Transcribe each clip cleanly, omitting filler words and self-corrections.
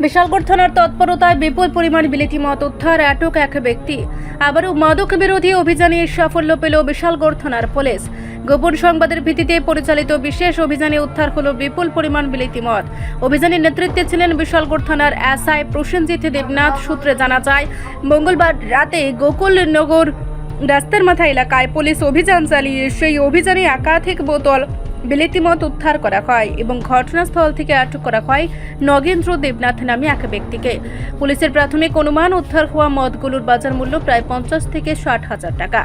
বিশালগড় থানার তৎপরতায় বিপুল পরিমাণ বিলেতি মদ উদ্ধার, আটক এক ব্যক্তি। আবারও মাদক বিরোধী অভিযানে সাফল্য পেল বিশালগড় থানার পুলিশ। গোপন সংবাদের ভিত্তিতে পরিচালিত বিশেষ অভিযানে উদ্ধার হলো বিপুল পরিমাণ বিলেতি মদ। অভিযানের নেতৃত্বে ছিলেন বিশালগড় থানার এসআই প্রসেনজিৎ দেবনাথ। সূত্রে জানা যায়, মঙ্গলবার রাতে গোকুলনগর রাস্তার মাথা এলাকায় পুলিশ অভিযান চালিয়ে সেই অভিযানে একাধিক বোতল বিলেতি মদ উদ্ধার করা হয় এবং ঘটনাস্থল থেকে আটক করা হয় নগেন্দ্র দেবনাথ নামে এক ব্যক্তিকে। পুলিশের প্রাথমিক অনুমান, উদ্ধার হওয়া মদগুলোর বাজার মূল্য প্রায় 50 থেকে 60,000 টাকা।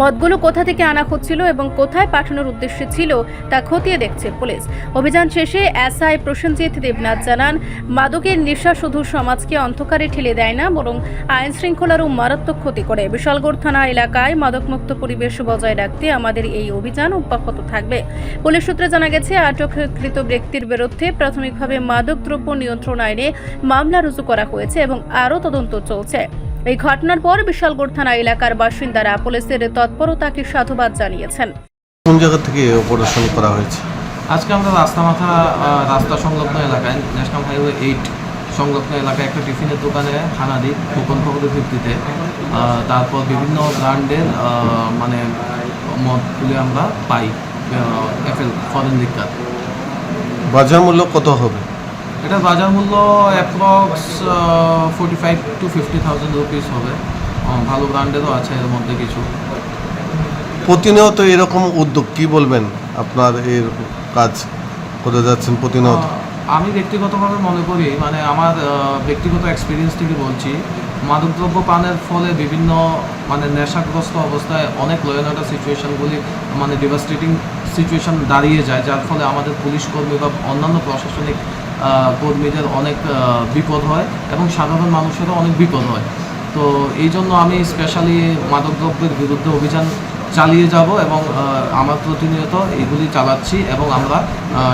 মদগুলো কোথা থেকে আনা হচ্ছিল এবং কোথায় পাঠানোর উদ্দেশ্য ছিল তা খতিয়ে দেখছে পুলিশ। অভিযান শেষে এসআই প্রসেনজিৎ দেবনাথ জানান, মাদকের নেশা শুধু সমাজকে অন্ধকারে ঠেলে দেয় না, বরং আইন শৃঙ্খলারও মারাত্মক ক্ষতি করে। বিশালগড় থানা এলাকায় মাদকমুক্ত পরিবেশ বজায় রাখতে আমাদের এই অভিযান অব্যাহত থাকবে। পুলিশ সূত্রে জানা গেছে, আটককৃত ব্যক্তির বিরুদ্ধে প্রাথমিকভাবে মাদকদ্রব্য নিয়ন্ত্রণ আইনে মামলা রুজু করা হয়েছে এবং আরও তদন্ত চলছে। এই ঘটনার পর বিশালগড় থানা এলাকার বাসিন্দারা পুলিশের তৎপরতাকে সাধুবাদ জানিয়েছেন। কোন জায়গা থেকে অপারেশন করা হয়েছে? আজকে আমরা রাস্তা সংলগ্ন এলাকায় ন্যাশনাল হাইওয়ে 8 সংলগ্ন এলাকায় একটা টিফিনের দোকানে হানা দিই গোপন খবরের ভিত্তিতে। তারপর বিভিন্ন ব্র্যান্ডের মানে মদগুলি আমরা পাই, এফএল ফরেন লিকার। বাজার মূল্য কত হবে? এটার বাজার মূল্য অ্যাপ্রক্স 45 to 50,000 রুপিস হবে। ভালো ব্র্যান্ডেরও আছে এর মধ্যে কিছু। প্রতিনিয়ত এরকম উদ্যোগ, কি বলবেন? আপনার এর কাজ করে যাচ্ছেন প্রতিনিয়ত। আমি ব্যক্তিগতভাবে মনে করি, মানে আমার ব্যক্তিগত এক্সপিরিয়েন্স থেকে বলছি, মাদকদ্রব্য পানের ফলে বিভিন্ন মানে নেশাগ্রস্ত অবস্থায় অনেক ল অ্যান্ড অর্ডার সিচুয়েশনগুলি মানে ডিভাস্টেটিং সিচুয়েশন দাঁড়িয়ে যায়, যার ফলে আমাদের পুলিশ কর্মী বা অন্যান্য প্রশাসনিক কর্মীদের অনেক বিপদ হয় এবং সাধারণ মানুষেরও অনেক বিপদ হয়। তো এই জন্য আমি স্পেশালি মাদকদ্রব্যের বিরুদ্ধে অভিযান চালিয়ে যাব এবং আমার প্রতিনিয়ত এগুলি চালাচ্ছি এবং আমরা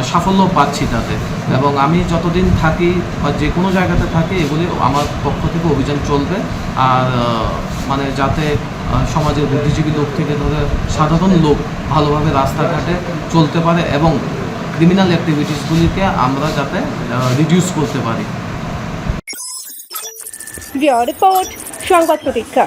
সাফল্য পাচ্ছি তাতে। এবং আমি যতদিন থাকি বা যে কোনো জায়গাতে থাকি, এগুলি আমার পক্ষ থেকে অভিযান চলবে। আর মানে যাতে সমাজের বুদ্ধিজীবী লোক থেকে ধরে সাধারণ লোক ভালোভাবে রাস্তাঘাটে চলতে পারে এবং ক্রিমিনাল অ্যাক্টিভিটিসগুলিকে আমরা যাতে রিডিউস করতে পারি। রিপোর্ট সংবাদ প্রতীক্ষা।